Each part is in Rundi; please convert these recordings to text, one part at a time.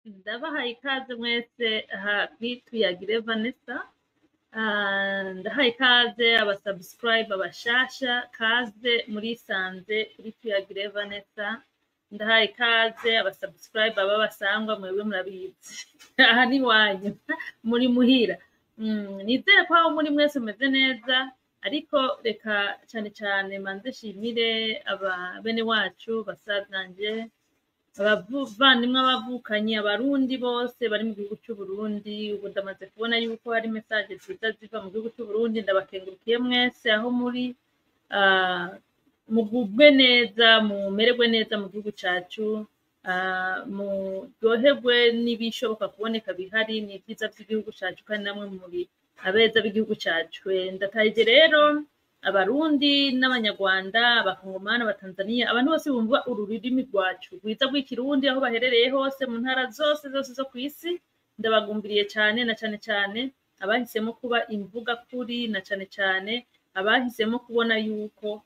Ndabahaye ikaze mwese aha kuri Tuyagire Vanessa. Ndahaye ikaze abasubscribe abashasha, kaze murisanze kuri Tuyagire Vanessa. Ndahaye ikaze abasubscribe babasangwa mwebwe murabizi. Aha ni wanyu muri muhira. Nizere ko aho muri mwese meze neza, ariko reka cyane cyane manze shimire bene wacu basazanje, abavandimwe abavukanye abarundi bose bari mu gihugu cy'u Burundi. Ubu ndamaze kubona yuko hari message nziza ziva mu gihugu cy'u Burundi. Ndabakengurukiye mwese aho muri, mugubwe neza, mumererwe neza mu gihugu cyacu, muryoherwe n'ibishoboka kuboneka bihari n'ibyiza by'igihugu cyacu, kandi namwe muri abeza b'igihugu cyacu. Ndataje rero abarundi n'abanyarwanda, abakongomani, abatanzania, abantu bose bumva ururimi rwacu rwiza rw'ikirundi aho baherereye hose mu ntara zose zo ku isi. Ndabagumbiriye cyane, na cyane cyane abahisemo kuba imvuga kuri, na cyane cyane abahisemo kubona yuko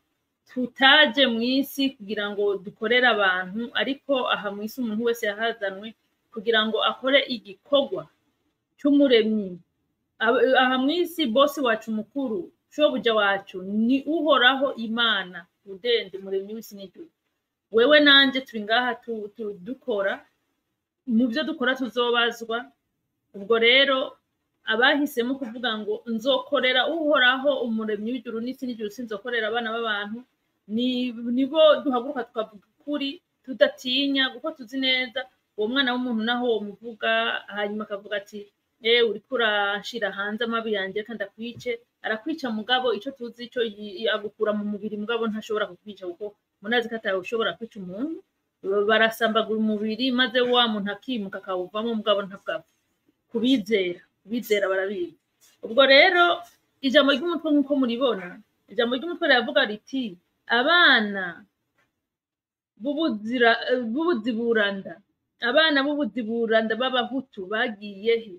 tutaje mu isi kugira ngo dukorere abantu, ariko aha mu isi umuntu wese yahazanwe kugira ngo akore igikorwa cy'umuremyi. Aha mu isi bosi wacu mukuru, shobuja wacu ni uhoraho Imana udende, muremyi w'isi n'ijuru. Wewe nanje turi ngaha dukora, mu byo dukora tuzobazwa. Ubwo rero abahisemo kuvuga ngo nzokorera uhoraho umuremyi w'ijuru n'isi n'ijuru, sinzokorera abana b'abantu, nibo duhaguruka tukavuga ukuri tudatinya, kuko tuzi neza uwo mwana w'umuntu naho muvuga hanyuma akavuga ati uriko urashira hanze amabi yanjye kandi akwice, arakwica mugabo ico tuzi ico agukura mu mubiri, mugabo ntashobora kukwica kuko munazi ko atawe ushobora kwica umuntu. Barasambagura umubiri maze wa muntu akimuka akawuvamo, mugabo ntabwapfa. Kubizera barabizi. Ubwo rero ijambo ry'umutwe nk'uko muribona, ijambo ry'umutwe riravuga riti abana b'ubuziburanda, abana b'ubuziburanda b'abahutu bagiye he?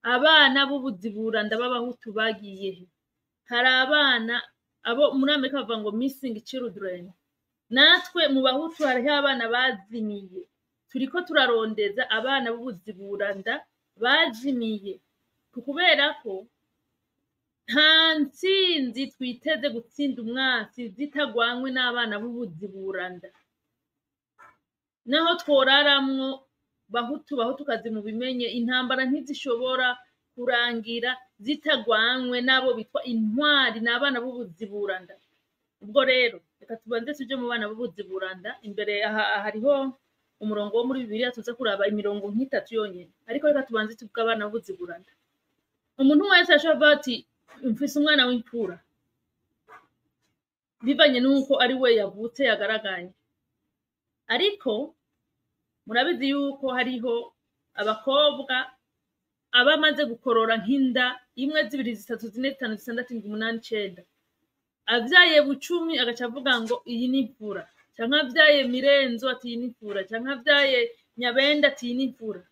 Abana b'ubuziburanda b'abahutu bagiye he? Hari abana abo muri Amerika bavuga ngo missing children. Natwe mu bahutu hariho abana bazimiye, turiko turarondeza abana b'ubuziburanda bazimiye, kubera ko nta ntsinzi twiteze gutsinda umwasi zitagwanywe n'abana b'ubuziburanda. Naho tworaramwo bahutukazi mu bimenye, intambara ntizishobora kurangira zitagwanywe n'abo bitwa intwari, n'abana b'ubuziburanda. Ubwo rero reka tubanze tuje mu bana b'ubuziburanda. Imbere hariho umurongo wo muri Bibiliya tuza kuraba imirongo nk'itatu yonyene, ariko reka tubanze tuvuga abana b'ubuziburanda. Umuntu wese ashobora ati mfise umwana w'imfura, bivanye n'uko ari we yavutse yagaragaye. Ariko murabizi yuko hariho abakobwa abamaze gukorora nk'inda imwe, zibiri, zitatu, zine, zitanu, zitandatu, indwi, umunani, icenda, avyaye bucumi agaca avuga ngo iyi ni imfura, canke avyaye mirenzo ati iyi ni imfura, canke avyaye nyabenda ati iyi ni imfura.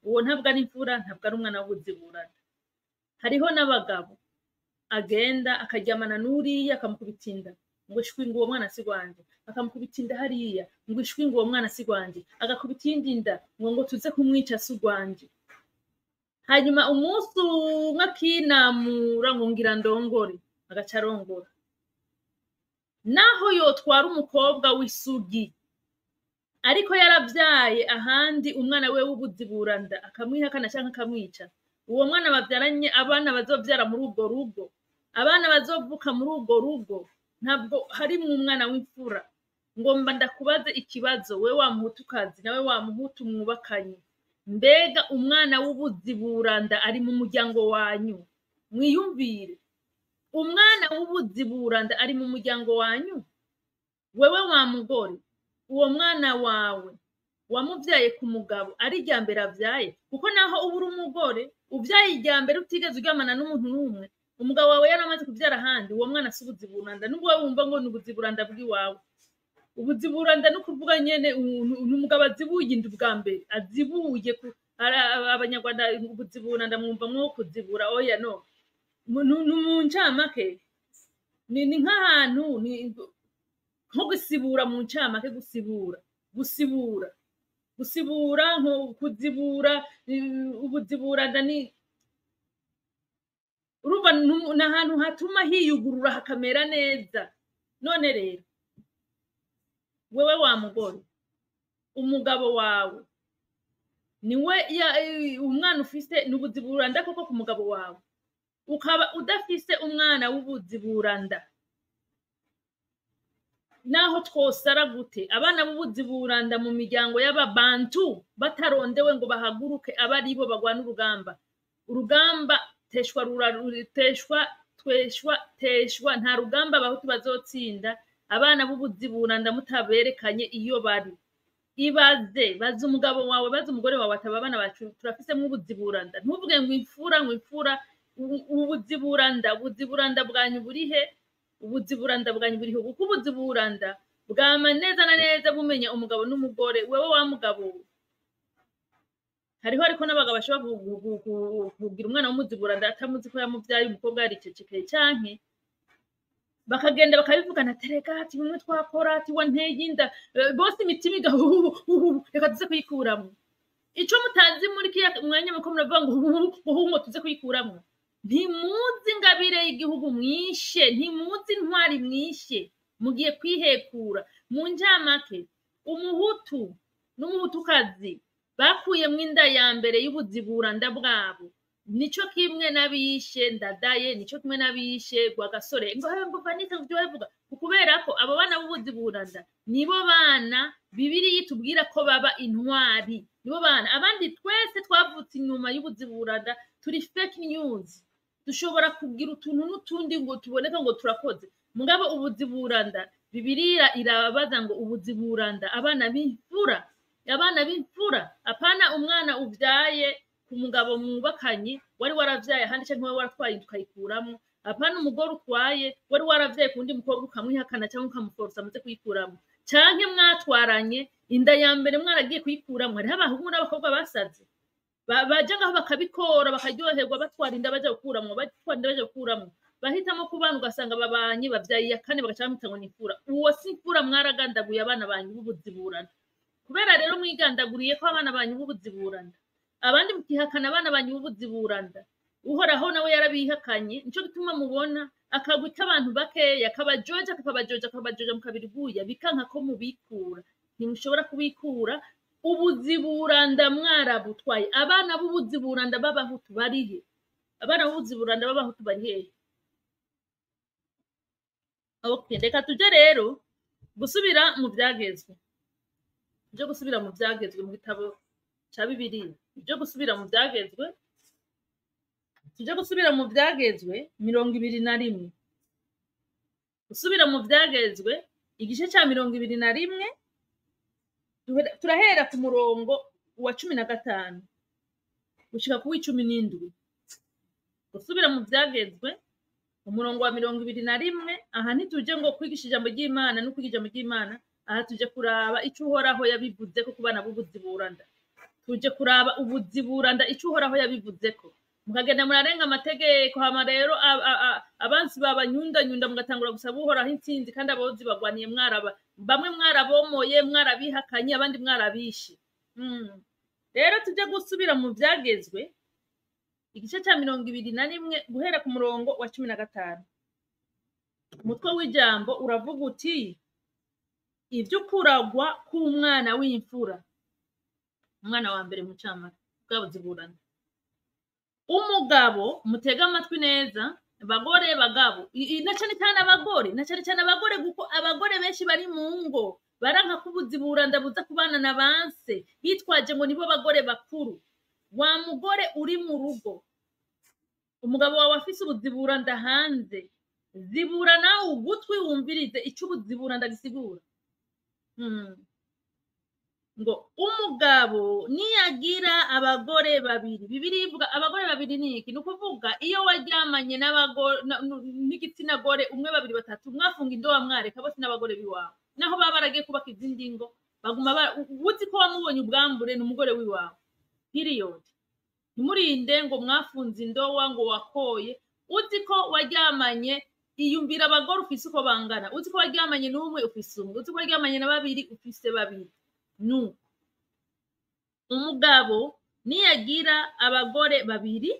Uwo ntabwo ari imfura, ntabwo ari umwana w'ubuziburanda. Hariho n'abagabo agenda akaryamana n'uriya akamukubita inda, ngo ishwi ngo uwo mwana si gwanje, akamukubita inda hariya, ngo ishwi ngo uwo mwana si gwanje, agakubita iyindi nda ngo tuze kumwica si gwanje. Hanyuma umunsi umwe akinamura ngo ngira ndongore, agaca arongora. Naho yotwara umukobwa w'isugi, ariko yaravyaye ahandi umwana we w'ubuziburanda, akamwihakana canke akamwica, uwo mwana bavyaranye abana bazovyara muri urwo rugo, abana bazovuka muri urwo rugo, ntabwo hari mu mwana w'imfura. Ngomba ndakubaze ikibazo, we wa muhutukazi nawe wa muhutu mwubakanye, mbega umwana w'ubuziburanda ari mu muryango wanyu? Mwiyumvire, umwana w'ubuziburanda ari mu muryango wanyu? Wewe wa mugore, uwo mwana wawe wamuvyaye ku mugabo ari irya mbere avyaye, kuko naho uba uri umugore uvyaye irya mbere utigeze uryamana n'umuntu n'umwe, umugabo wawe yaramaze kuvyara ahandi, uwo mwana si ubuziburanda. Nubwo wowe wumva ngo ni ubuziburanda bw'iwawe, ubuziburanda no kuvuga nyene umugabo azibuye inda ubwa mbere, azibuye abanyarwanda ubuziburanda mwumva mwo kuzibura, oya no, mu ncamake ni nk'ahantu nko gusibura, mu ncamake gusibura. gusibura nko kuzibura ubuziburanda ni urumva n'ahantu hatuma hiyugurura hakamera neza. None rero wewe wa mugore umugabo wawe niwe umwana ufise n'ubuziburanda koko ku mugabo wawe, ukaba udafise umwana w'ubuziburanda, naho twosara gute abana b'ubuziburanda mu miryango y'ababantu batarondewe ngo bahaguruke aba aribo bagwana urugamba teshwa nta rugamba abahutu bazotsinda abana b'ubuziburanda mutaberekanye iyo bari. Baze umugabo wawe, baze umugore wawe ataba abana bacu turafisemwo ubuziburanda, ntuvuge ngo imfura ubuziburanda bwanyu burihe? Ubuziburanda bwanyu buriho kuko ubuziburanda bwama neza na neza bumenya umugabo n'umugore. Wewe wa mugabo hariho ariko n'abagabo bashobora kugira umwana w'umuziburanda atamuzi ko yamuvyaye umukobwa yaricecekeye canke bakagenda bakabivugana tereka ati bimwe twakora ati wanteye inda bose imitima reka tuze kuyikuramwo. Ico mutazi muri kiya mwanya muko muravuga ngo tuze kuyikuramwo, ntimuzi ingabire y'igihugu mwishe, ntimuzi intwari mwishe, mugiye kwihekura. Mu njamake umuhutu n'umuhutukazi bakuyemwo inda ya mbere y'ubuziburanda bwabo, nico kimwe nabishe Ndadaye, nico kimwe nabishe Rwagasore ngo vanita byo bavuga, kubera ko abo bana b'ubuziburanda nibo bana Bibiliya itubwira ko baba intwari, nibo bana. Abandi twese twavutse inyuma y'ubuziburanda turi fake news, dushobora kugira utuntu n'utundi ngo tuboneka ngo turakoze. Mugabo ubuziburanda Bibiliya irabaza ngo ubuziburanda abana b'imfura, apana umwana uvyaye ku mugabo mwubakanye wari waravyaye ahandi canke wari waratwaye ukayikuramwo, apana umugore utwaye wari waravyaye kundi mukobwa ukamwihakana canke ukamuforosa amaze kuyikuramwo, canke mwatwaranye inda ya mbere mwaragiye kuyikuramwo. Hariho abahungu n'abakobwa basaze baja ngaho bakabikora bakaryoherwa batwara inda baja gukuramwo, bahitamo kubana ugasanga babanye bavyaye iya kane bagaca bamwita ngo ni imfura. Uwo si imfura, mwaragandaguye abana banyu b'ubuziburanda. Kubera rero mwigandaguriye ko abana banyu b'ubuziburanda, abandi mukihakana abana banyu b'ubuziburanda, uhoraho nawe yarabihakanye. Nico gituma mubona akagwi k'abantu bakeya kabajoja mukabiriguya bikanka ko mubikura. Ntimushobora kubikura. Ubuziburanda mwarabutwaye. Abana b'ubuziburanda b'abahutu barihe? Abana b'ubuziburanda b'abahutu barihe? Okay, reka tuje rero gusubira mu byagezwe. Gusubira mu byagezwe mu gitabo ca Bibiliya. Gusubira mu byagezwe. Gusubira mu byagezwe 21. Gusubira mu byagezwe igice ca 21 turahera ku murongo wa 15 gushika ku 17. Gusubira mu byagezwe umurongo wa 21. Aha ntituje ngo kwigisha ijambo ry'Imana no kwigisha ijambo ry'Imana, aha tuje kuraba ico uhoraho yabivuze ko kubana b'ubuziburanda. Tuje kuraba ubuziburanda ico uhoraho yabivuze ko, mukagenda murarenga amategeko. Hama rero abansi babanyundanyunda mugatangura gusaba uhoraho intsinzi, kandi abozi bagwaniye bamwe mwarabomoye, mwarabihakanye, abandi mwarabishe. Rero tuje gusubira mu byagezwe igice ca 21 guhera ku murongo wa 15. Umutwe w'ijambo uravuga uti ivyo kuragwa k'umwana w'imfura. Umwana wa mbere mu camaka bw'abuziburanda. Umugabo mutega amatwi neza, bagore bagabo, na cyane abagore kuko abagore benshi bari mu ngo baranka kubuziburanda buza kubana na banse bitwaje ngo nibo bagore bakuru. Wa mugore uri mu rugo, umugabo wawe afise ubuziburanda hanze, zibura nawe ugutwi wumvirize ico ubuziburanda gisigura. Ngo umugabo niyagira abagore babiri. Bibiliya ivuga abagore babiri niki? Nukuvuga iyo waryamanye n'igitsina gore umwe, babiri, batatu, mwafunga indoa mwareka bose n'abagore biwawe, naho baba baragiye kubaka izindi ngo baguma uzi ko wamubonye ubwambure n'umugore wiwawe. Period. Ntimurinde ngo mwafunze indoa ngo wakoye. Uzi ko waryamanye, iyumvira abagore ufise uko bangana. Uzi ko waryamanye n'umwe ufise umwe, uzi ko waryamanye na babiri ufise babiri. umugabo niyagira abagore babiri,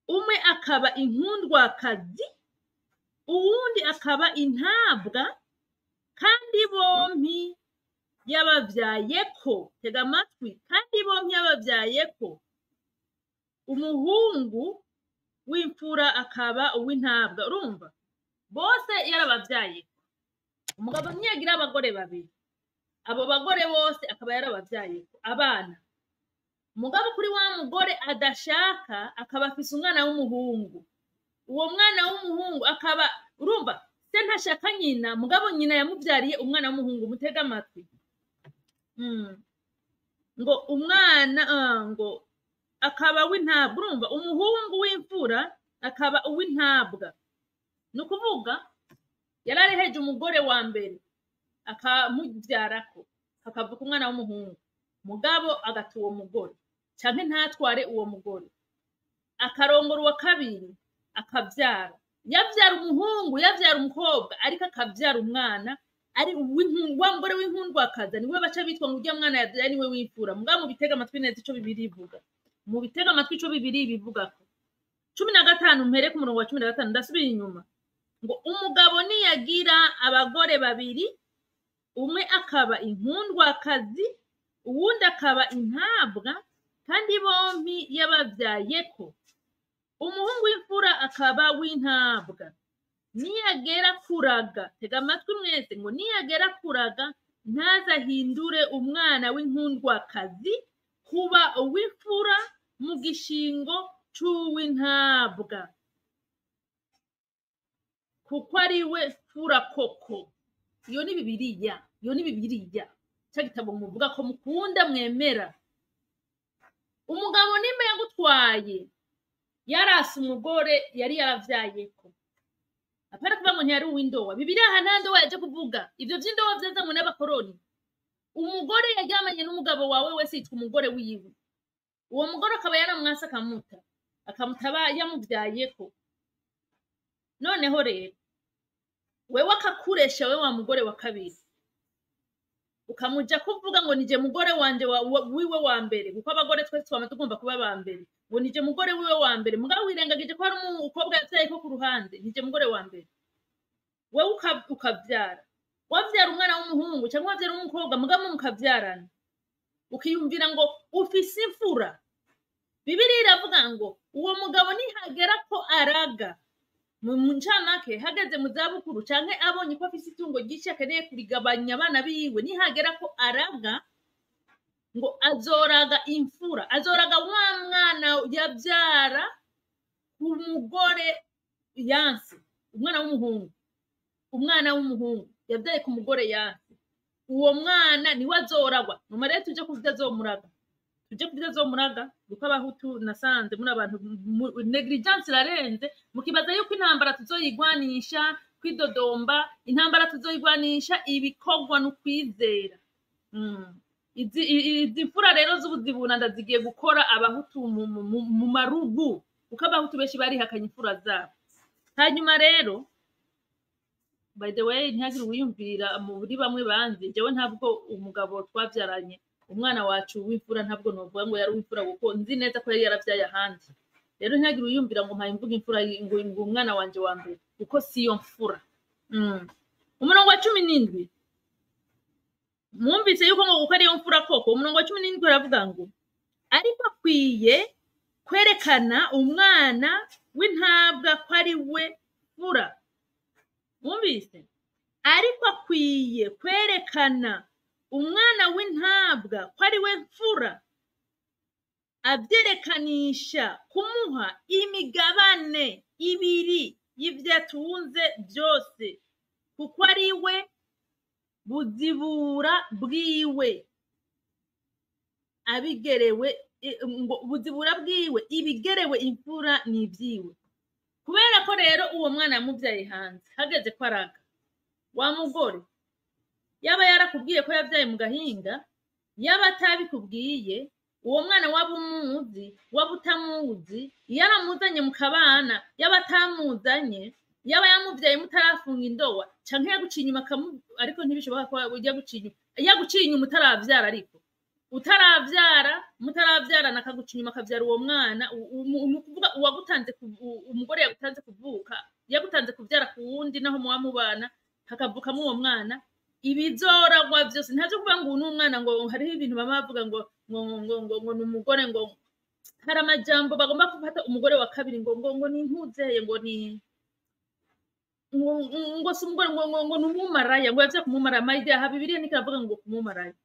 umwe akaba inkundwakazi uwundi akaba intabwa, kandi bompi yabavyayeko, tega amatwi, kandi bompi yabavyayeko, umuhungu w'imfura akaba uw'intabwa. Urumva bose yarabavyayeko. Umugabo ntiyagira abagore babiri, abo bagore bose akaba yarabavyayeko abana. Umugabo kuri wa mugore adashaka akaba afise umwana w'umuhungu, uwo mwana w'umuhungu akaba, urumva se ntashaka nyina, mugabo nyina yamuvyariye umwana w'umuhungu. Mutega amatwi. Ngo umwana ngo akaba w'intabwa. Urumva umuhungu w'imfura akaba uw'intabwa, nukuvuga yarareheje umugore wa mbere akamuvyarako akavuka umwana w'umuhungu, mugabo agata uwo mugore canke ntatware uwo mugore, akarongora uwa kabiri akavyara, yavyara umuhungu yavyara umukobwa, ariko akavyara umwana ari wa mugore w'inkundwakazi, niwe baca bitwa ngo urya mwana yavyaye niwe w'imfura. Mugabo mubitega amatwi neza ico Bibiliya ivuga, mubitega amatwi ico Bibiliya ibivugako. 15 mpere ku murongo wa 15 ndasubira inyuma, ngo umugabo niyagira abagore babiri, umwe akaba inkundwakazi uwundi akaba intabwa, kandi bompi yabavyayeko, umuhungu w'imfura akaba w'intabwa. Niyagera kuraga, tega amatwi mwese, ngo niyagera kuraga ntazahindure umwana w'inkundwakazi kuba uw'imfura mu gishingo c'uw'intabwa, kuko ari we fura koko. Iyo ni Bibiliya, iyo ni Bibiliya, cya gitabo muvuga ko mukunda mwemera. Umugabo nimba yagutwaye yarase umugore yari yaravyayeko, apara kuvuga ngo ntiyari uw'indowa. Bibiliya aha nta ndowa yaje kuvuga, ivyo vy'indowa vyazanywe n'abakoroni. Umugore yaryamanye n'umugabo wawe wese yitwa umugore wiwe, uwo mugore akaba yaramwase akamutaba yamuvyayeko. Noneho rero wewe akakuresha, wewe wa mugore wa kabiri ukamuja kuvuga ngo nije mugore wanje wiwe wa mbere, kuko abagore twese twama tugomba kuba ba mbere, ngo nije mugore wiwe wa mbere, mugabo wirengagije ko hari umukobwa yavyayeko ku ruhande, nije mugore wa mbere. Wewe ukavyara, wavyara umwana w'umuhungu cyangwa wavyara umukobwa, mugabo mukavyarana, ukiyumvira ngo ufise imfura. Bibiliya iravuga ngo uwo mugabo nihagera ko araga mu ncamake, hageze mu zabukuru canke abonye ko afise itungo ryinshi akeneye kurigabanya abana biwe, nihagera ko araga, ngo azoraga imfura, azoraga wa mwana yavyara ku mugore yanse, umwana w'umuhungu yavyaye ku mugore yanse, uwo mwana niwe azoragwa. Numa rero tuje kuvydazomuraga, kuko abahutu nasanze muri abantu negligence irarenze, mukibaza yuko intambara tuzoyigwanisha kwidodomba, intambara tuzoyigwanisha ibikorwa n'ukwizera. Izi mfura rero z'ubuzibuna ndazigiye gukora abahutu mu marugu, kuko abahutu benshi barihakanye imfura zabo. Hanyuma rero, by the way, ntihagire uwiyumvira muri bamwe banzi, jewe ntabwo umugabo twavyaranye umwana wacu w'imfura ntabwo novuga ngo yari uw'imfura, kuko nzi neza ko yari yaravyaye ahandi. Rero ntihagire uwiyumvira ngo mpaye mvuga imfura ngo umwana wanje wa mbere, kuko siyo mfura. Umurongo wa 17 mwumvise yuko ngo kuko ariyo mfura koko. Umurongo wa 17 uravuga ngo ariko akwiye kwerekana umwana w'intabwa ko ari we mfura. Mwumvise? Ariko akwiye kwerekana umwana w'intabwa ko ari we mfura, avyerekanisha kumuha imigabane ibiri y'ivyo atunze byose, kuko ari we buzibura bwiwe abigerewe, ngo buzibura bwiwe ibigerewe imfura n'ivyiwe. Kubera ko rero uwo mwana yamuvyaye hanze, hageze ko araga, wa mugore yaba yarakubwiye ko yavyaye mu gahinga, yaba atabikubwiye, uwo mwana waba umuzi waba utamuzi, yaramuzanye mu kabana, yaba atamuzanye, yaba yamuvyaye mutarafunga indowa, canke yaguciye inyuma ariko ntibishoboka ko ujya gucinya, yaguciye inyuma utaravyara, ariko utaravyara mutaravyarana akaguca inyuma akavyara uwo mwana nukuvuga uwagutanze umugore yagutanze kuvuka yagutanze kuvyara ku wundi naho muba mubana hakavukamo uwo mwana ibizoragwa vyose ntavyo kuvuga ngo n'umwana ngo hariho ibintu bama bavuga ngo n'umugore ngo hari amajambo bagomba gufata umugore wa kabiri ngo nintuzeye ngo ni ngo si umugore ngo n'umumaraya ngo yavye kumumaraya mayide aha Bibiliya nikavuga ngo kumumaraya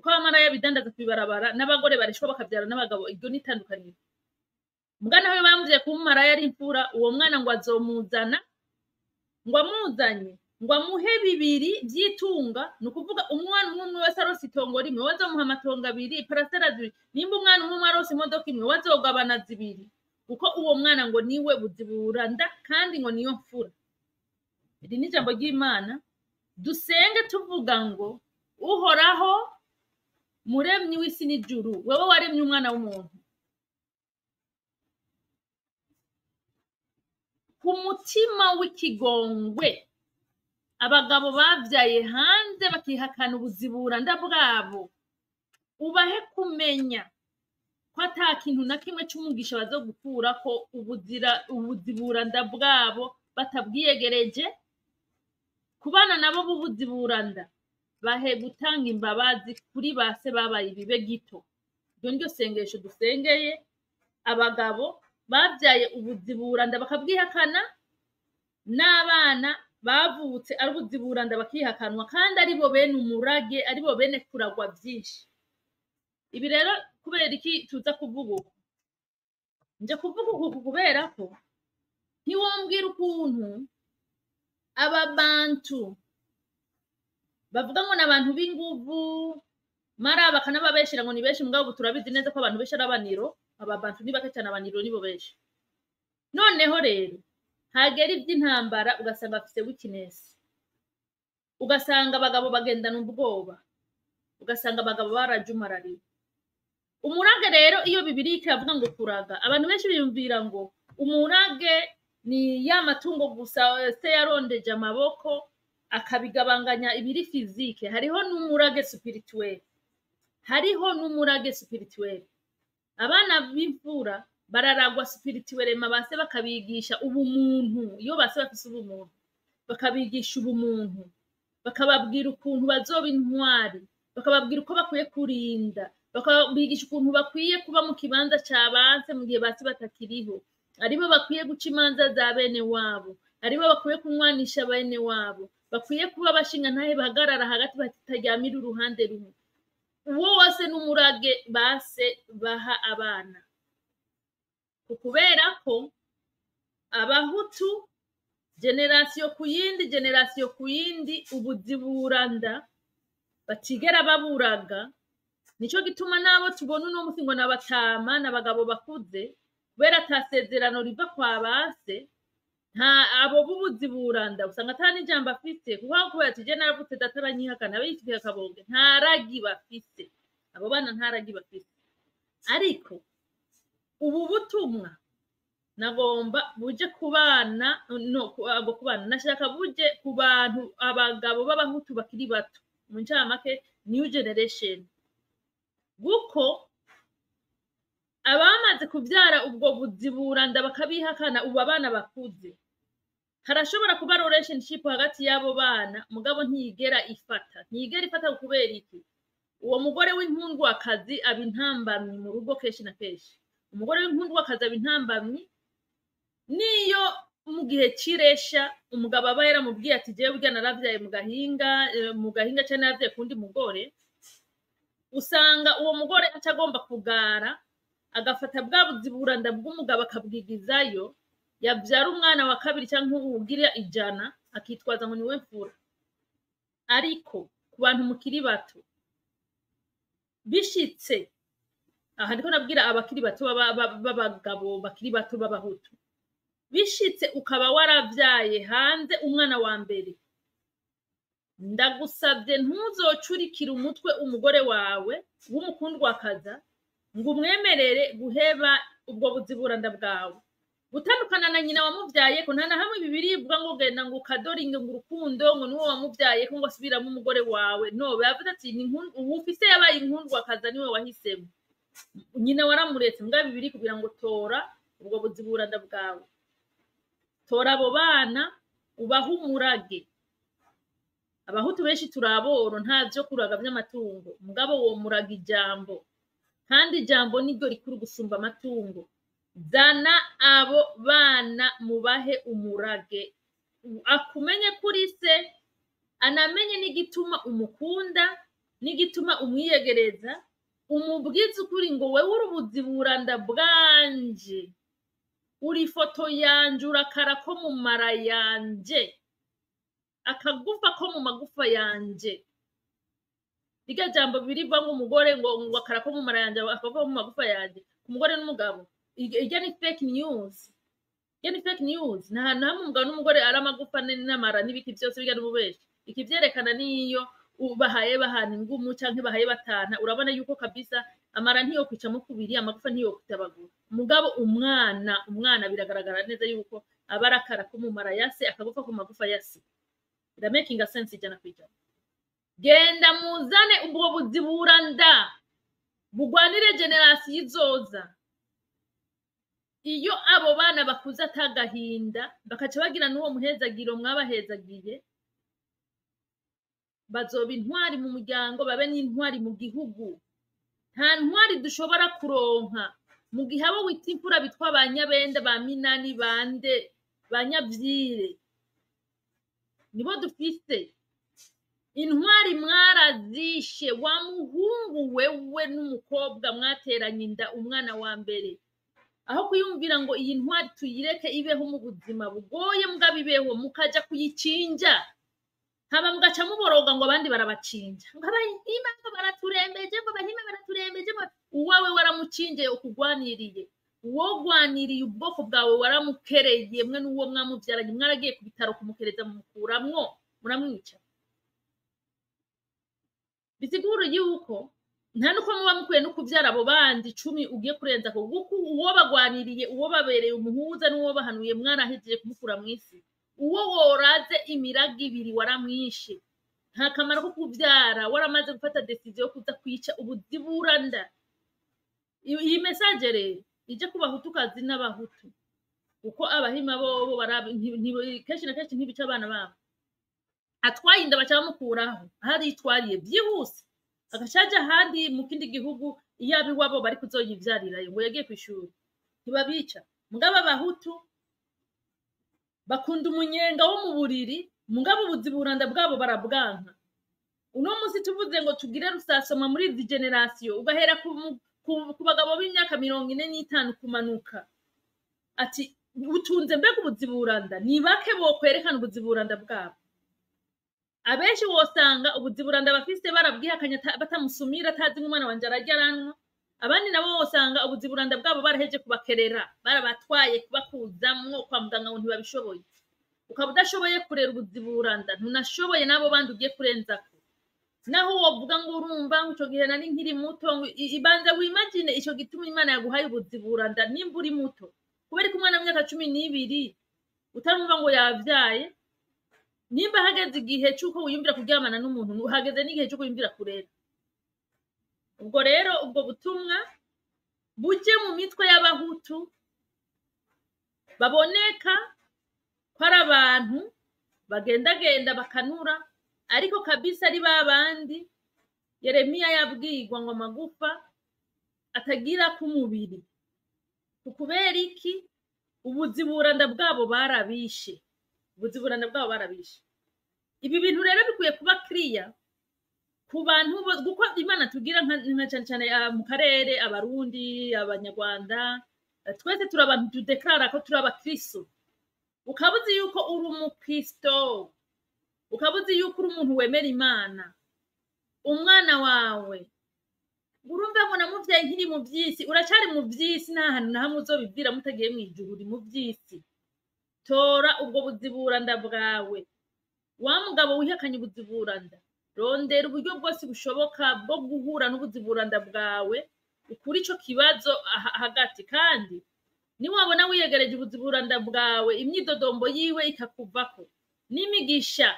uko abamaraya bidandaza kwibarabara n'abagore barishwa bakavyara n'abagabo iryo nitandukaniro mugana aho bamuvye kumumaraya ari imfura uwo mwana ngo azomuzana ngo amuzanye ngo amuhe bibiri vyitunga nukuvuga umwana umwe wese arose itongo rimwe wazomuha amatongo abiri parasera zibiri nimba umwana umwe arose imodoka imwe wazogabana zibiri kuko uwo mwana ngo niwe buziburanda kandi ngo niyo mfura iri ni ijambo ry'Imana dusenge tuvuga ngo uhoraho muremyi w'isi n'ijuru wewe waremye umwana w'umuntu ku mutima w'ikigongwe abagabo bavyaye hanze bakihakana ubuziburanda bwabo ubahe kumenya ko ata kintu na kimwe c'umugisha bazogukurako ubuziburanda bwabo batabwiyegereje kubana nabo b'ubuziburanda bahe gutanga imbabazi kuri base babaye ibibe gito iryo niryo sengesho dusengeye abagabo bavyaye ubuziburanda bakabwihakana n'abana bavutse ari ubuziburanda bakihakanwa kandi aribo bene umurage aribo bene kuragwa vyinshi ibi rero kubera iki tuza kuvuga uko nje kuvuga uko kubera ko ntiwombwira ukuntu ababantu bavuga ngo n'abantu b'inguvu mara bakanababeshira ngo ni benshi mugabo turabizi neza ko abantu benshi ari abaniro ababantu ni bake cyane abaniro nibo benshi noneho rero hagera iby'intambara ugasanga afise weakness ugasanga abagabo bagendana ubwoba ugasanga abagabo barajumarariwe umurage rero iyo Bibiliya ikavuga ngo kuraga abantu benshi biyumvira ngo umurage ni ya matungo gusa se yarondeje amaboko akabigabanganya ibiri fizike hariho n'umurage spirituel abana b'imfura bararagwa spirituel mabase bakabigisha ubumuntu iyo base bafise ubumuntu bakabigisha ubumuntu bakababwira ukuntu bazoba intwari bakababwira uko bakwiye kurinda bakabigisha ukuntu bakwiye kuba mu kibanza cabanse mu gihe base batakiriho aribo bakwiye guca imanza za bene wabo aribo bakwiye kunywanisha bene wabo bakwiye kuba bashinga ntahe bahagarara hagati bataryamira uruhande rumwe uwo wose n'umurage base baha abana kubera ko abahutu generasiyo ku yindi ubuziburanda batigera baburaga nico gituma nabo tubona uno musi ngo nabatama n'abagabo bakuze kubera atasezerano riva kwa base nta abo bubuziburanda usanga atani ijambo afite kuko kubera tije naravutse dataranyihakana abitwiye akabonge ntaragi bafite abo bana ntaragi bafite ariko ubu butumwa nagomba buje kubana abo kubana nashaka buje ku bantu abagabo b'abahutu bakiri bato mu ncamake new generation guko abamaze kuvyara ubwo buziburanda bakabihakana ubu abana bakuze harashobora kuba relationship hagati y'abo bana mugabo ntiyigera ifata kubera iki uwo mugore w'inkundwakazi aba intambamyi mu rugo kenshi na kenshi umugore w'inkundwakazi aba intambamyi niyo mu gihe ciresha umugabo aba yaramubwiye ati jewe burya naravyaye mu gahinga cyane naravyaye kundi mugore usanga uwo mugore acagomba kugara agafata bwa buziburanda bw'umugabo akabwigizayo yavyara umwana wa kabiri cyangwa ugira ijana akitwaza ngo niwe mfura ariko ku bantu mukiri bato bishitse aha ndiko nabwira abakiri bato b'abagabo bakiri bato b'abahutu bishitse ukaba waravyaye hanze umwana wa mbere ndagusabye ntuzocurikira umutwe umugore wawe w'umukundwakaza ngo umwemerere guheba ubwo buziburanda bwawe gutandukana na nyina wamuvyaye ko nta na hamwe bibiribwa ngo genda ngo kadoringe ngo urukundo ngo nuwo wamuvyaye ko ngo asubiramo umugore wawe no bavuze ati ni ufise yabaye inkundwakaza niwe wahisemo nyina waramuretse mbwa bibiri kugira ngo tora ubwo buziburanda bwawe tora abo bana ubaha umurage abahutu benshi turaboro nta vyo kuraga vy'amatungo mugabo wo muraga ijambo kandi ijambo niryo rikuru gusumba amatungo zana abo bana mubahe umurage akumenye kuri se anamenye n'igituma umukunda n'igituma umwiyegereza umubwiza ukuri ngo wewe uri ubuziburanda bwanje uri foto yanje urakara ko mu mara yanje akagufa ko mu magufa yanje iryo jambo biriva ngo umugore ngo akara ko mu mara yanje akagufa mu magufa yanje ku mugore n'umugabo iryo ni fake news nta hantu hamwe umugabo n'umugore ari amagufa n'amara n'ibiti byose biga n'ububeshi iki vyerekana niyo bahaye bahana ingumu canke bahaye batana urabona yuko kabisa amara ntiyo kwicamo kubiri amagufa ntiyo kutabagura mugabo umwana biragaragara neza yuko abarakara ko mu mara yase akagufa ku magufa yase ira making a sense ijana kwijana genda muzane ubwo buziburanda bugwanire generation izoza iyo abo bana bakuza atagahinda bakaca bagira n'uwo muhezagiro mwabahezagiye bazoba intwari mu muryango babe n'intwari mu gihugu nta ntwari dushobora kuronka mu gihe abo wita imfura bitwa ba Nyabenda ba Minani bande ba Nyavyire nibo dufise intwari mwarazishe wa muhungu wewe n'umukobwa mwateranye inda umwana wa mbere aho kuyumvira ngo iyi ntwari tuyireke ibeho mu buzima bugoye mwabibeho mukaja kuyicinja haba mugaca muboroga ngo abandi barabacinja ngo abahima baraturembeje ngo abahima baraturembeje uwawe waramucinje ukugwaniriye uwo gwaniriye ubwoko bwawe waramukereye mwe n'uwo mwamuvyaranye mwaragiye ku bitaro kumukereza mumukuramwo muramwica bisigura yuko nta nuko muba mukwiye no kuvyara abo bandi 10 ugiye kurenza ko guko uwo bagwaniriye uwo babereye umuhuza n'uwo bahanuye mwarahejeje kumukura mwisi uwo woraze imiraga ibiri waramwishe nta kamaro ko kuvyara waramaze gufata decision yo kuza kwica ubuziburanda iyi message rero ije kubahutukazi n'abahutu uko abahima bobo kenshi na kenshi ntibica abana babo atwaye inda baca bamukuraho hari itwariye byihuse agacaja handi mu kindi gihugu iyo abiwabo bari kuzoyivyarirayo ngo yagiye kwishura ntibabica mugabo abahutu bakunda umunyenga wo mu buriri mugabo ubuziburanda bwabo barabwanka uno munsi tuvuze ngo tugire rusasoma muri izi generation ugahera ku bagabo b'imyaka 45 kumanuka ati utunze mbega ubuziburanda ni bake bo kwerekana ubuziburanda bwabo abenshi wosanga ubuziburanda bafise barabwihakanya batamusumira atazi nk'umwana wanje arajyaranwa abandi nabo wosanga ubuziburanda bwabo baraheje kubakerera barabatwaye kubakuzamwo kwa muganga ngo ntibabishoboye ukaba udashoboye kurera ubuziburanda ntunashoboye nabo bandi ugiye kurenzako naho wovuga ngo urumva ico gihe nari nkiri muto ibanza wimagine ico gituma Imana yaguhaye ubuziburanda nimba uri muto kubera ko umwana w'imyaka 12 utarumva ngo yavyaye nimba hageze igihe cyuko wiyumvira kuryamana n'umuntu hageze n'igihe cyo kuyumvira kurera ubwo rero ubwo butumwa buje mu mitwe y'abahutu baboneka para abantu bagendagenda bakanura ariko kabisa ari babandi Yeremiya yabwirwa ngo amagufa atagira ku mubiri kubera iki ubuziburanda bwabo barabishe ibi bintu rero bikwiye kuba clear ku bantu guko Imana tugira nka cyane mu karere abarundi abanyarwanda twese turabantu tudeklara ko turabakristo ukabuzi yuko uri umukristo ukabuzi yuko uri umuntu wemera Imana umwana wawe urumva ngo namuvyaye nkiri mu vyisi uracari mu vyisi nta hantu na hamwe uzobibwira mutagiye mu ijuru uri mu vyisi tora ubwo buziburanda bwawe wa mugabo wihakanye ubuziburanda rondera uburyo bwose bushoboka bwo guhura n'ubuziburanda bwawe ukuri ico kibazo hagati kandi niwabona wiyegereje ubuziburanda bwawe imyidodombo yiwe ikakuvako n'imigisha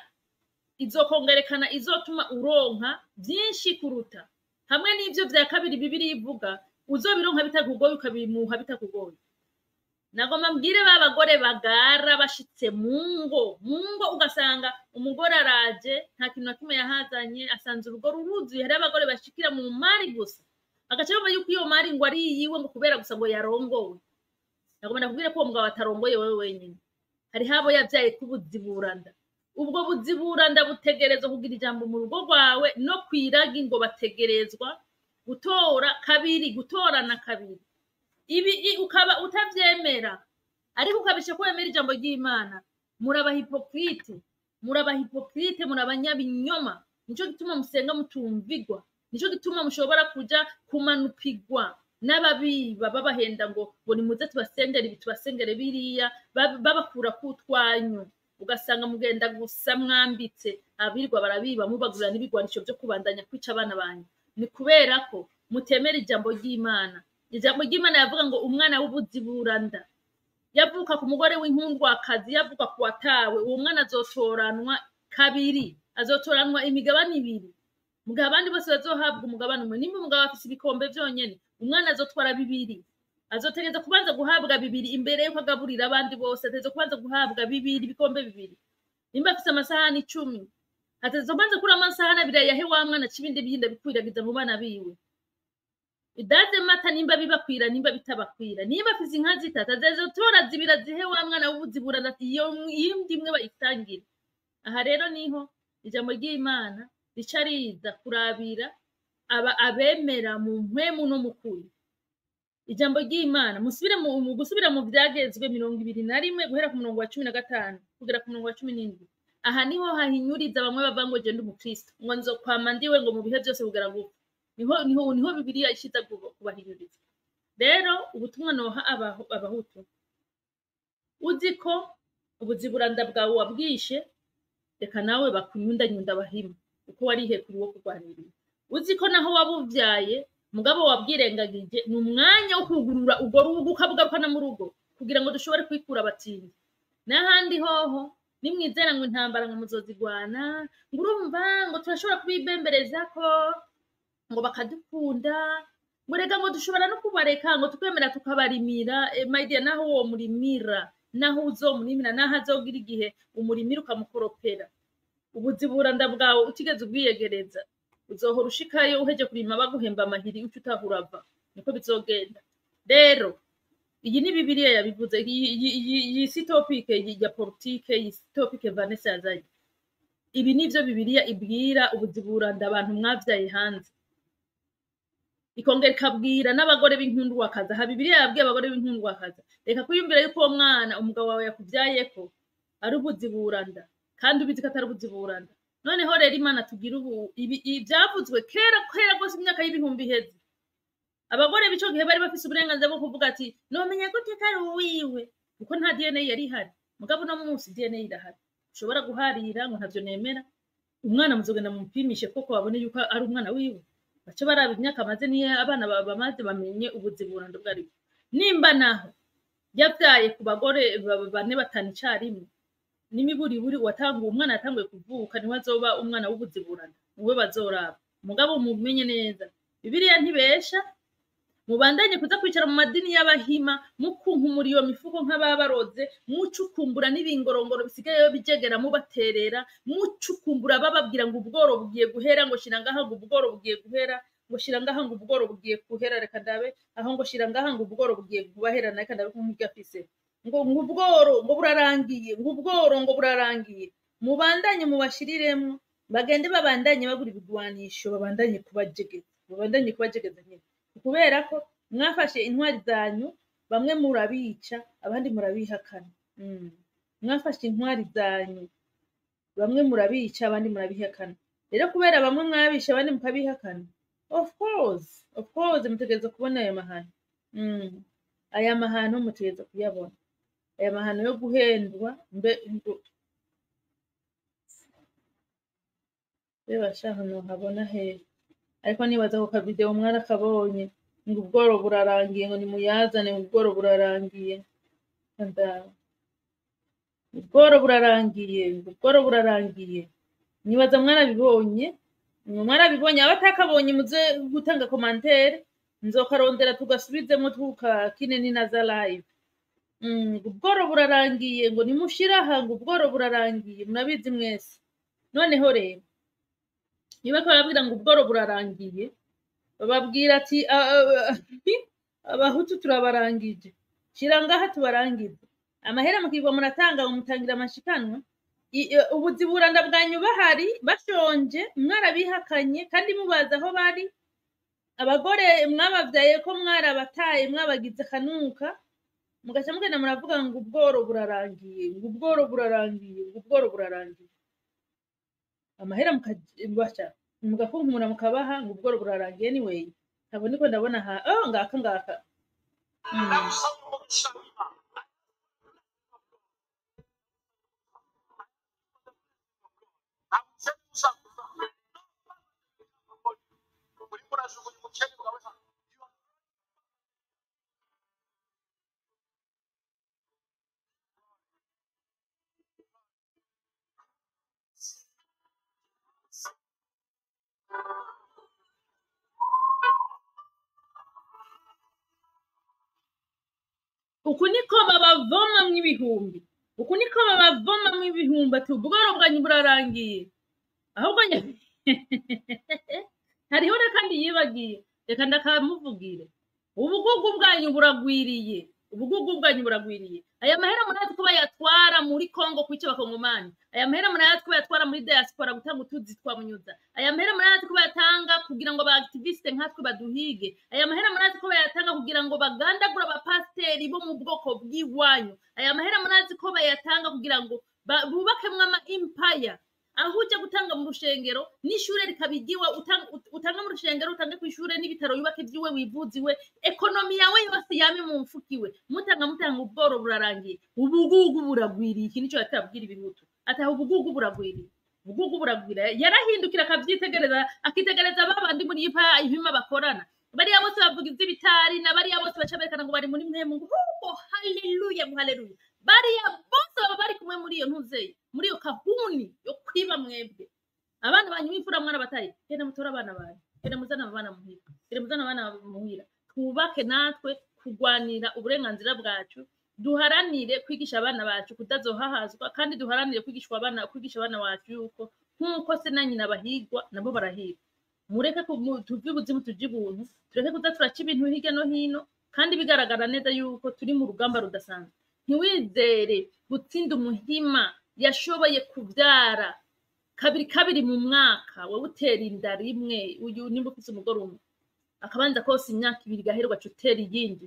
izokongerekana izotuma uronka byinshi kuruta hamwe n'ivyo vya kabiri bibiri ivuga uzobironka bitakugoye ukabimuha bitakugoye. Nagoma mbwire babagore bagara bashitse mungo ugasanga umugore araje nta kintu na kimwe yahazanye asanze urugo ruruzuye hari abagore bashikira mu mari gusa agace bumva yuko iyo mari ngo ari yiwe ngo kubera gusa ngo yarongowe. Nagoma nakubwire ko umugabo atarongoye wewe wenyine hari habo yavyaye kubuziburanda. Ubwo buziburanda butegerezwa kugira ijambo mu rugo rwawe no kwiragi ngo bategerezwa gutorana kabiri. Ibi ukaba utavyemera ariko ukabisha ko wemera ijambo ry'Imana murabahipokrite murabanyabinyoma. Nico gituma musenga mutumvigwa, nico gituma mushobora kuja kumanukirwa n'ababiba babahenda ngo nimuze tubasengere biriya babakura kutwanyu ugasanga mugenda gusa mwambitse abirwa barabiba mubagurira n'ibigwanisho byo kubandanya kwica abana banyu. Ni kubera ko mutemera ijambo ry'Imana. Ijambo ry'Imana yavuga ngo umwana w'ubuziburanda yavuka ku mugore w'inkundwakazi yavuka ku watawe uwo mwana azotoranwa kabiri, azotoranwa imigabane ibiri. Mugabo abandi bose bazohabwa umugabane umwe. Nimba umugabo afise ibikombe vyonyene umwana azotwara bibiri, azotegeza kubanza guhabwa bibiri imbere yuko agaburira abandi bose. Ategeza kubanza guhabwa bibiri ibikombe bibiri. Nimba afise amasahani 10 ategeza kubanza kuri amasahani abiri yahe wa mwana cibindi bihinda bikwiragiza mu bana biwe. Idaze mata nimba bibakwira nimba bitabakwira. Nimba afise inka zitatu ategeza gutora zibira zihe wa mwana w'ubuziburanda iyo yindi imwe bayitangira. Aha rero niho ijambo ry'Imana ricariza kurabira abemera mu mpwemu no mukuri. Ijambo ry'Imana gusubira mu byagezwe 21 guhera ku murongo wa 15 kugera ku murongo wa 17. Aha niho hahinyuriza bamwe bavango je ndi umukristo ngo nzokwama ndiwe ngo mu bihe byose kugera gupfa. Niho Bibiliya ishiza kubahinyuriza. Rero ubutumwa noha abahutu uziko ubuziburanda bwawe wabwishe reka nawe bakunyundanyunda bahima uko warihekuri wo kurwanirira. Uziko naho wabuvyaye mugabo wabwirengagije ni umwanya wo kugurura ugo rugo ukabugarukana mu rugo kugira ngo dushobore kwikura abatindi. N'ahandi hoho nimwizera ngo intambara ngo muzozigwana ngo urumva ngo turashobora kubibembereza ko ngo bakadukunda ngo rega ngo dushobora no kubareka ngo tukwemera tukabarimira. My dear, naho wo murimira naho uzomurimira naho azogira igihe umurimira ukamukoropera ubuziburanda bwawe utigeze ubwiyegereza uzohora ushikayo uheje kurima baguhemba amahiri uco utahurava. Niko bizogenda. Rero iyi ni Bibiliya yabivuze. Iyi si topic ya politique, iyi si topic Vanessa yazanye. Ibi nivyo Bibiliya ibwira ubuziburanda abantu mwavyaye hanze. Ikongera ikabwira n'abagore b'inkundwakazi. Aha Bibiliya yabwiye abagore b'inkundwakazi reka kuyumvira yuko uwo mwana umugabo wawe yakuvyayeko ari ubuziburanda kandi ubizi ko atari ubuziburanda. Noneho rero Imana tugira ubu ibyavuzwe kera gose imyaka y'ibihumbi hezi. Abagore bico gihe bari bafise uburenganzira bwo kuvuga ati nomenya gute kari uwiwe kuko nta DNA yari hari. Mugabo no munsi DNA irahari. Ushobora guharira ngo ntavyo nemera. Umwana muzogenda mupimishe koko babone yuko ari umwana wiwe. Bace baraba imyaka amaze niye abana bamaze bamenye ubuziburanda bwari. Nimba naho yavyaye ku bagore 4-5 icarimwe nimiburi watanguye umwana yatanguye kuvuka niwe azoba umwana w'ubuziburanda niwe bazoraba. Mugabo mumenye neza Bibiliya ntibesha. Mubandanye kuza kwicara mu madini y'abahima mukunkumura iyo mifuko nk'ababaroze mucukumbura n'ibingorongoro bisigaye bijegera mubaterera mucukumbura bababwira ngo ubworo bugiye guhera ngo shira ngaha ngo ubworo bugiye guhera ngo shira ngaha ngo ubworo bugiye guhera reka ndabe aho ngo shira ngaha ngo ubworo bugiye kubahera reka ndabe nk'igafise ngo ubworo ngo burarangiye ngo ubworo ngo burarangiye. Mubandanye mubashiriremo bagende babandanye bagura ibigwanisho babandanye kubajegeza nyine kubera ko mwafashe intwari zanyu bamwe murabica abandi murabihakana. Mwafashe intwari zanyu bamwe murabica abandi murabihakana. Rero kubera bamwe mwabisha abandi mukabihakana of course mutegereza kubona aya mahano. Aya mahano mutegereza kuyabona. Aya mahano yo guhendwa reba shaho no habona he ariko nibaza ko ka video mwarakabonye ngo ubworo burarangiye ngo nimuyazane ngo ubworo burarangiye ubworo burarangiye ubworo burarangiye nibaza mwarabibonye abatakabonye muze gutanga commentaire nzokarondera tugasubizemo tukakine ni naza live ubworo burarangiye ngo nimushiraha ngo ubworo burarangiye murabizi mwese noneho rero niba barabwira ngo ubworo burarangiye bababwira ati abahutu turabarangije shira ngaha tubarangize amahera mukigwa muratanga umutangira amashikanwa ubuziburanda bwanyu bahari bashonje mwarabihakanye kandi mubaza aho bari abagore mwabavyaye ko mwarabataye mwabagize kanuka mugaca mugenda muravuga ngo ubworo burarangiye ngo ubworo burarangiye ngo ubworo burarangiye amahera mukabasha mugakunkumura mukabaha ngo ubworo burarangiye anyway abo niko ndabona ngaka uku niko babavoma mw'ibihumbi ati ubworo bwanyu burarangiye ahubwo hariho kandi yibagiye reka ndakamuvugire ubugugu bwanyu buragwiriye aya mahera murazi ko bayatwara muri Kongo kwica abakongomani aya mahera murazi ko bayatwara muri diaspora gutanga utuzi twamunyuza aya mahera murazi ko bayatanga kugira ngo ba activiste nkatwe baduhige aya mahera murazi ko bayatanga kugira ngo bagandagura abapasteri bo mu bwoko bw'iwanyu aya mahera murazi ko bayatanga kugira ngo bubakemwe ama empire aho ujya gutanga mu rushengero n'ishure rikabigiwa utanga mu rushengero utange ku ishure n'ibitaro yubake byiwe wivuziwe ekonomi yawe yose yame mu mfukiwe mutanga ubworo burarangiye ubugugu buragwiriye iki nico yatabwira ibihutu ataha ubugugu buragwira yarahindukira akavyitegereza akitegereza babandi muri impima bakorana bariya bose bavuga ivy'ibitari na bariya bose baca berekana ngo bari muri mpemu ngo haleluya bariya bose baba bari kumwe muri iyo ntuzeye muri iyo kahuni yo kwiba mwebwe abana banyu b'imfura mwana bataye genda mutora abana banyu genda muzana abana muhira twubake natwe kurwanira uburenganzira bwacu duharanire kwigisha abana bacu kudazohahazwa kandi duharanire kwigisha abana bacu yuko nkuko se na nyina bahigwa nabo barahigwa mureke tuve ubuzimu tuje ibuntu tureke kudaturaca ibintu hirya no hino kandi bigaragara neza yuko turi mu rugamba rudasanzwe ntiwizere gutsinda umuhima yashoboye kubyara kabiri mu mwaka wowe utera inda rimwe uyu nimba ufite umugore umwe akabanza kose imyaka 2 gaherwa cutera iyindi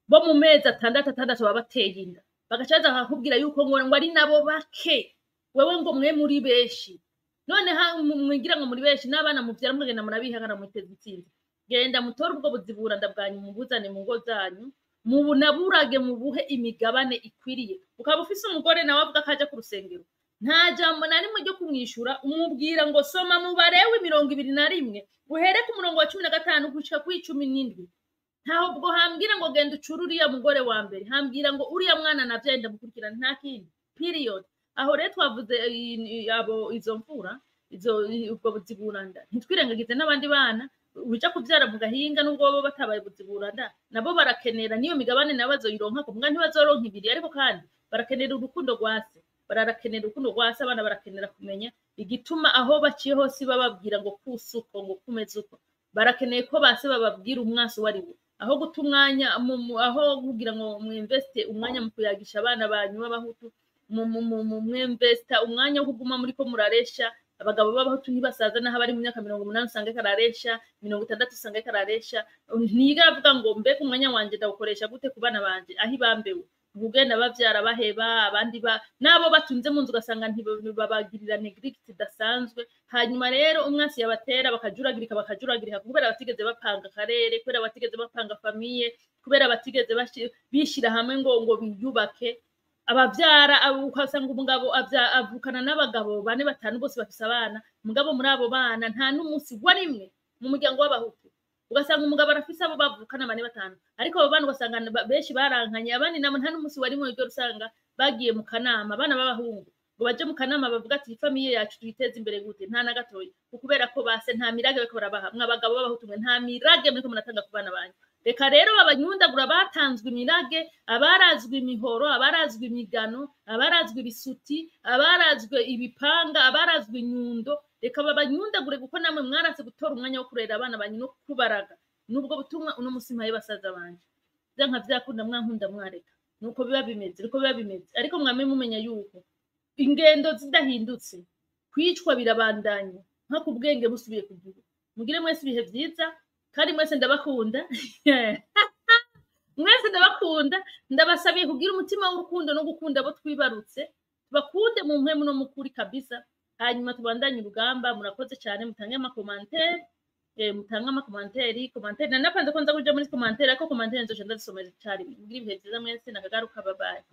bo mu mezi 6 baba bateye inda bagacaza akakubwira yuko ngo ari nabo bake wewe ngo mwe muri beshi none mwigira ngo muri beshi n'abana muvyara mugenda murabihagana muteze itsinzi genda mutora ubwo buziburanda bwanyu mubuzane mu ngo zanyu mubunaburage mubuhe imigabane ikwiriye ukaba ufise umugore nawe avuga kaja ku rusengero nta jambo na rimwe ryo kumwishura umubwira ngo soma mu barewe 21 uhere ku murongo wa 15 gushika ku 17 ntaho ubwo hambwira ngo genda ucururiya mugore wa mbere hambwira ngo uriya mwana navyaye ndamukurikirana nta kindi period aho rero twavuze izo mfura ubwo buziburanda ntitwirengagize n'abandi bana uja kuvyara mu gahinga nubwo bo batabaye buziburanda nabo barakenera niyo migabane nabazo yironka ko mbwa ntibazoronka ibiri ariko kandi barakenera urukundo rwase abana barakenera kumenya igituma aho baciye hose bababwira ngo kusuko ngo kumeze uko barakeneye ko base bababwira umwaso wariwe aho guta umwanya aho kugira ngo mwinveste umwanya mu kuyagisha abana banyu b'abahutu mwinvesta umwanya wo kuguma muri ko muraresha abagabo b'abahutu ntibasaza naho bari mu myaka 80 usange kararesha 60 usange kararesha ntiga avuga ngo mbeke umwanya wanje ndawukoresha gute ku bana banje aho ibambewe ugenda bavyara baheba abandi nabo batunze mu nzu ugasanga ntibabagirira neglect dasanzwe hanyuma rero umwasi yabatera bakajuragirika kubera batigeze bapanga karere kubera batigeze bapanga famille kubera batigeze bishira hamwe ngo biyubake abavyara ukasanga umugabo avukana n'abagabo 4-5 bose bafise abana mugabo muri abo bana nta n'umunsi warimwe mu muryango w'abahutu ugasanga umugabo arafise abo bavukana bane batanu ariko abo bana ugasanga benshi barankanye abandi nabo nta n'umunsi wari mu ryo usanga bagiye mu kanama abana b'abahungu ngo baje mu kanama bavuga ati famiye yacu tuyiteze imbere gute nta na gatoya kubera ko base nta mirage bariko barabaha mw'abagabo b'abahutumwe nta mirage muriko muratanga ku bana banyu reka rero babanyundagura batanzwe imirage abarazwe imihoro abarazwe imigano abarazwe ibisuti abarazwe ibipanga abarazwe inyundo reka babanyundagure kuko namwe mwaratse gutora umwanya wo kurera abana banyu no kubaraga nubwo butumwa uno musi mpaye basaza banje vyanka vyakunda mwankunda mwareka nuko biba bimeze ariko mwame mumenya yuko ingendo zidahindutse kwicwa birabandanya nka ku bwenge busubiye ku gihugu mugire mwese ibihe vyiza kandi mwese ndabakunda mwese ndabakunda ndabasabiye kugira umutima w'urukundo no gukunda abo twibarutse bakunde mu mpemu no mukuri kabisa hanyuma tubandanye urugamba murakoze cyane mutange amakomantere mutange amakomantere nanapanze ko nza kuja muri komantere ariko komantere nzoje ndazisomera cyari mugire ibihe vyiza mwese nakagaruka babaye